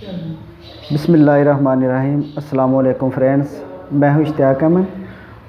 बिस्मिल्लाहिर्रहमानिर्रहीम। अस्सलाम वालेकुम फ्रेंड्स, मैं हूं इश्तियाक अहमद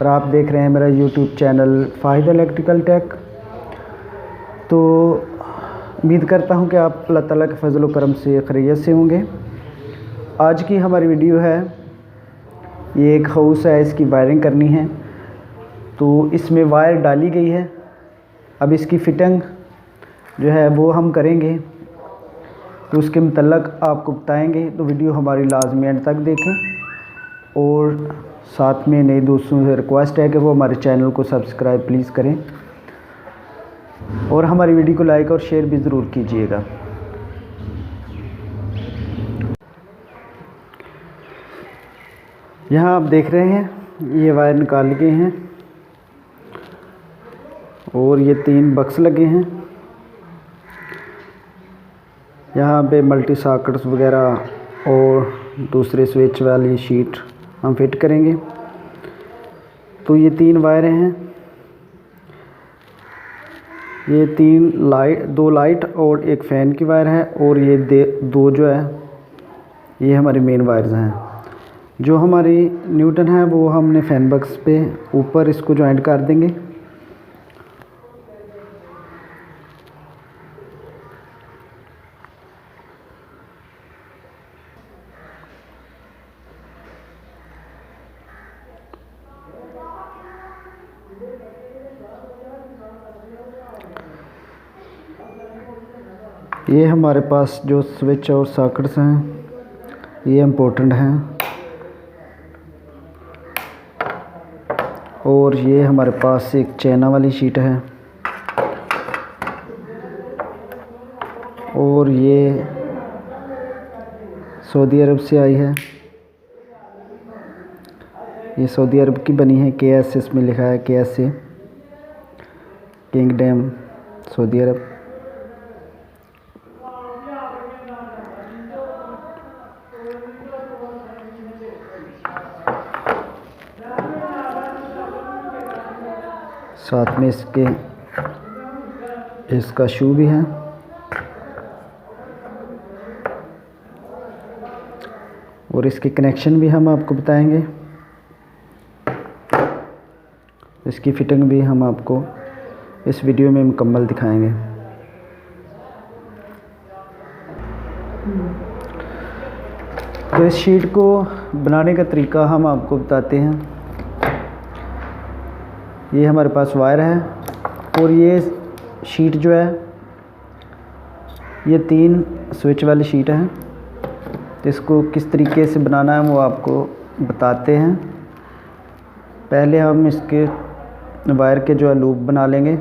और आप देख रहे हैं मेरा यूट्यूब चैनल फ़ाहिद इलेक्ट्रिकल टेक। तो उम्मीद करता हूं कि आप अल्लाह ताला के फजल व करम से खैरियत से होंगे। आज की हमारी वीडियो है, ये एक हाउस है, इसकी वायरिंग करनी है। तो इसमें वायर डाली गई है, अब इसकी फ़िटिंग जो है वो हम करेंगे, तो उसके मतलब आपको बताएंगे। तो वीडियो हमारी लाजमी एंड तक देखें और साथ में नए दोस्तों से रिक्वेस्ट है कि वो हमारे चैनल को सब्सक्राइब प्लीज़ करें और हमारी वीडियो को लाइक और शेयर भी ज़रूर कीजिएगा। यहाँ आप देख रहे हैं ये वायर निकाल गए हैं और ये 3 बक्स लगे हैं। यहाँ पे मल्टी सॉकेट्स वगैरह और दूसरे स्विच वाली शीट हम फिट करेंगे। तो ये 3 वायरें हैं, ये 2 लाइट और एक फ़ैन की वायर है और ये 2 जो है ये हमारी मेन वायर्स हैं। जो हमारी न्यूटन है वो हमने फ़ैन बक्स पे ऊपर इसको जॉइंट कर देंगे। ये हमारे पास जो स्विच और सॉकेट्स हैं ये इम्पोर्टेंट हैं और ये हमारे पास एक चाइना वाली शीट है और ये सऊदी अरब से आई है। ये सऊदी अरब की बनी है, KS इसमें लिखा है, KS से किंगडम सऊदी अरब। साथ में इसका शू भी है और इसके कनेक्शन भी हम आपको बताएंगे। इसकी फ़िटिंग भी हम आपको इस वीडियो में मुकम्मल दिखाएंगे। तो इस शीट को बनाने का तरीका हम आपको बताते हैं। ये हमारे पास वायर है और ये शीट जो है ये 3 स्विच वाली शीट है। तो इसको किस तरीके से बनाना है वो आपको बताते हैं। पहले हम इसके वायर के जो है लूप बना लेंगे।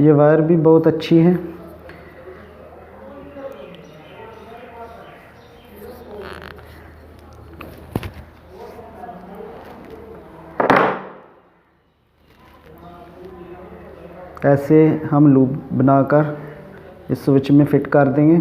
ये वायर भी बहुत अच्छी है। ऐसे हम लूप बनाकर इस स्विच में फिट कर देंगे।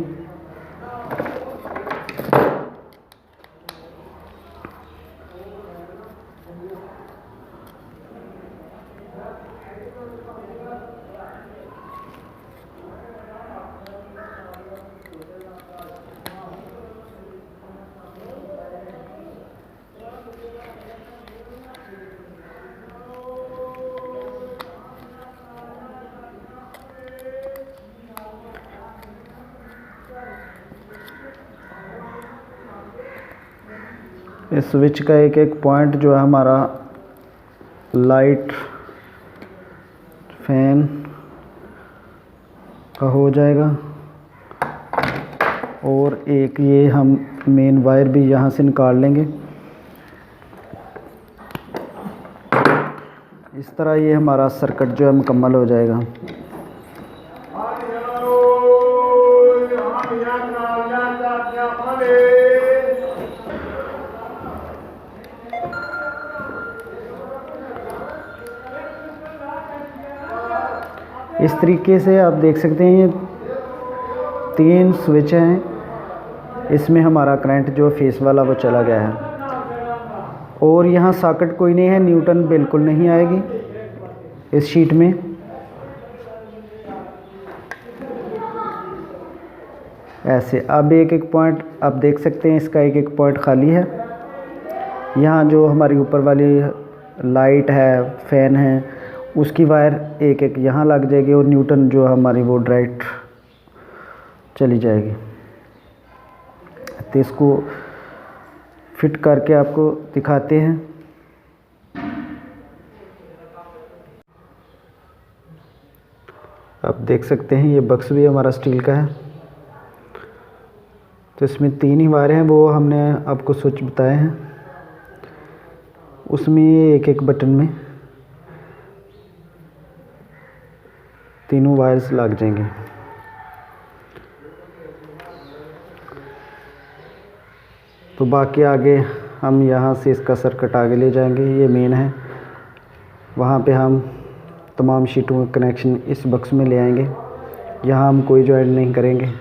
इस स्विच का एक एक पॉइंट जो है हमारा लाइट फैन का हो जाएगा और एक ये हम मेन वायर भी यहाँ से निकाल लेंगे। इस तरह ये हमारा सर्किट जो है मुकम्मल हो जाएगा। इस तरीके से आप देख सकते हैं ये 3 स्विच हैं, इसमें हमारा करंट जो फेस वाला वो चला गया है। और यहाँ सॉकेट कोई नहीं है, न्यूटन बिल्कुल नहीं आएगी इस शीट में। ऐसे अब एक एक पॉइंट आप देख सकते हैं, इसका एक एक पॉइंट खाली है। यहाँ जो हमारी ऊपर वाली लाइट है, फ़ैन है, उसकी वायर एक एक यहाँ लग जाएगी और न्यूटन जो हमारी वो डायरेक्ट चली जाएगी। तो इसको फिट करके आपको दिखाते हैं। आप देख सकते हैं ये बक्स भी हमारा स्टील का है। तो इसमें 3 ही वायर हैं, वो हमने आपको स्विच बताए हैं। उसमें एक एक बटन में तीनों वायर्स लग जाएंगे। तो बाकी आगे हम यहाँ से इसका सर्किट आगे ले जाएंगे। ये मेन है, वहाँ पे हम तमाम शीटों का कनेक्शन इस बक्स में ले आएंगे। यहाँ हम कोई जॉइंट नहीं करेंगे।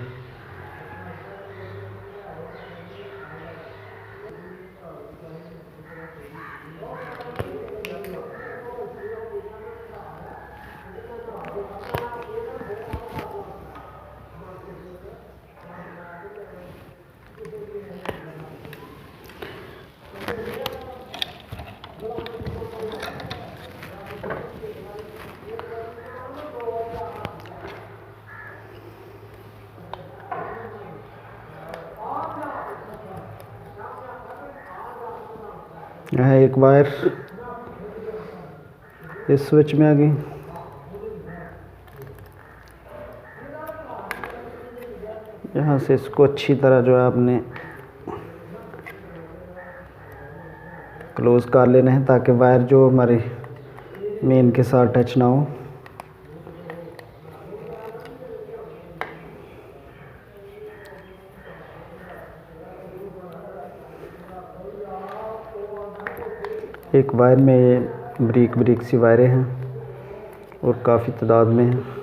यह एक वायर इस स्विच में आ गई। यहाँ से इसको अच्छी तरह जो है आपने क्लोज कर लेना है, ताकि वायर जो हमारे मेन के साथ टच ना हो। एक वायर में ब्रीक सी वायरें हैं और काफ़ी तादाद में हैं।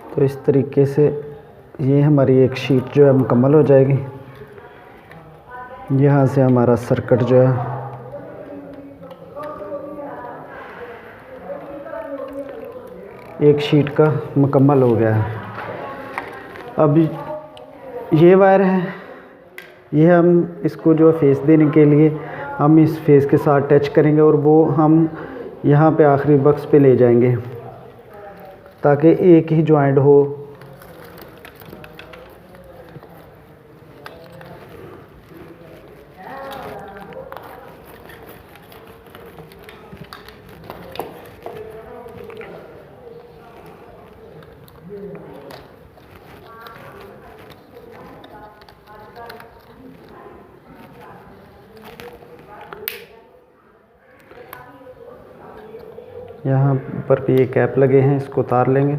तो इस तरीके से ये हमारी एक शीट जो है मुकम्मल हो जाएगी। यहाँ से हमारा सर्किट जो है एक शीट का मुकम्मल हो गया है। अब ये वायर है, ये हम इसको जो फेस देने के लिए हम इस फेस के साथ टच करेंगे और वो हम यहाँ पे आखिरी बक्स पे ले जाएंगे, ताकि एक ही जॉइंट हो। यहाँ पर भी ये कैप लगे हैं, इसको उतार लेंगे।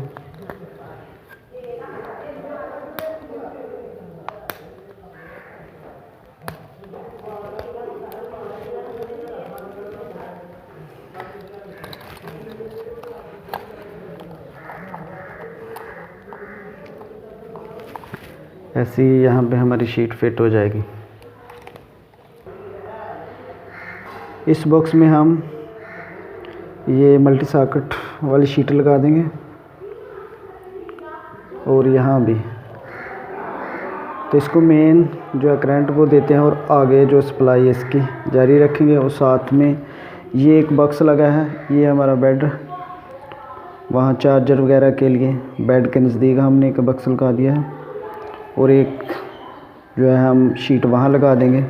ऐसी यहाँ पे हमारी शीट फिट हो जाएगी। इस बॉक्स में हम ये मल्टी सॉकेट वाली शीट लगा देंगे और यहाँ भी। तो इसको मेन जो है करंट वो देते हैं और आगे जो सप्लाई है इसकी जारी रखेंगे। और साथ में ये एक बॉक्स लगा है, ये हमारा बेड, वहाँ चार्जर वगैरह के लिए बेड के नज़दीक हमने एक बॉक्स लगा दिया है। और एक जो है हम शीट वहाँ लगा देंगे।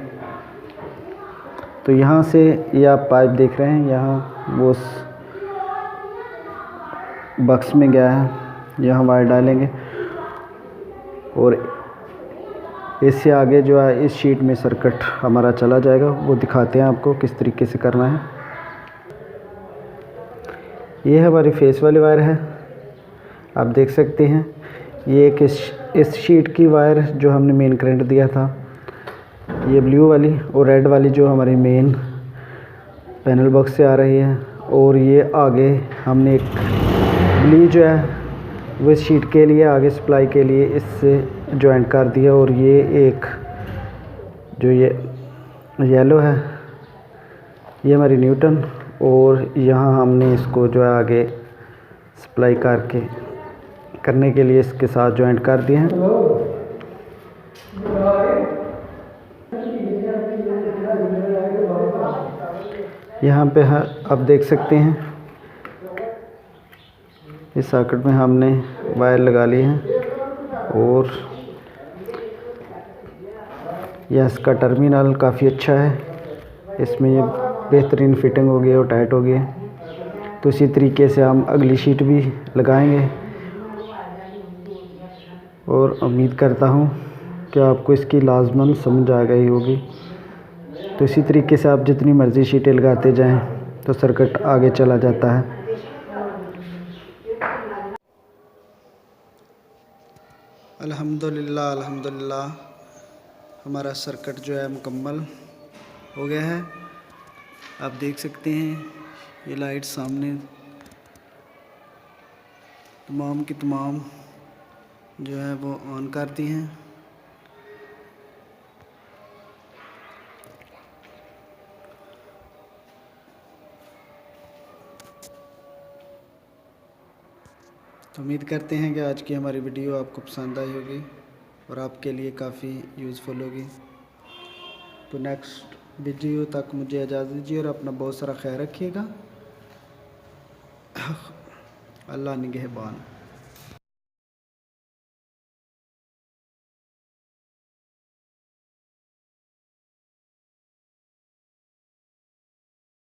तो यहाँ से ये आप पाइप देख रहे हैं, यहाँ वो बक्स में गया है, यहाँ वायर डालेंगे और इससे आगे जो है इस शीट में सर्किट हमारा चला जाएगा। वो दिखाते हैं आपको किस तरीके से करना है। ये हमारी फेस वाली वायर है, आप देख सकते हैं। ये एक इस शीट की वायर जो हमने मेन करंट दिया था, ये ब्लू वाली, और रेड वाली जो हमारी मेन पैनल बॉक्स से आ रही है। और ये आगे हमने एक ब्लू जो है वो इस शीट के लिए आगे सप्लाई के लिए इससे जॉइंट कर दिया। और ये एक जो ये येलो है ये हमारी न्यूटन, और यहाँ हमने इसको जो है आगे सप्लाई करने के लिए इसके साथ जॉइंट कर दिए हैं। यहाँ पे आप देख सकते हैं इस सर्किट में हमने वायर लगा ली है और यह इसका टर्मिनल काफ़ी अच्छा है। इसमें ये बेहतरीन फिटिंग हो गई और टाइट हो गई है। तो इसी तरीके से हम अगली शीट भी लगाएंगे और उम्मीद करता हूँ कि आपको इसकी लाजमन समझ आ गई होगी। तो इसी तरीके से आप जितनी मर्ज़ी शीटें लगाते जाएं तो सर्किट आगे चला जाता है। अल्हम्दुलिल्लाह अल्हम्दुलिल्लाह हमारा सर्किट जो है मुकम्मल हो गया है। आप देख सकते हैं ये लाइट सामने तमाम की तमाम जो है वो ऑन करती हैं। तो उम्मीद करते हैं कि आज की हमारी वीडियो आपको पसंद आई होगी और आपके लिए काफ़ी यूज़फुल होगी। तो नेक्स्ट वीडियो तक मुझे इजाज़त दीजिए और अपना बहुत सारा ख्याल रखिएगा। अल्लाह निगहबान।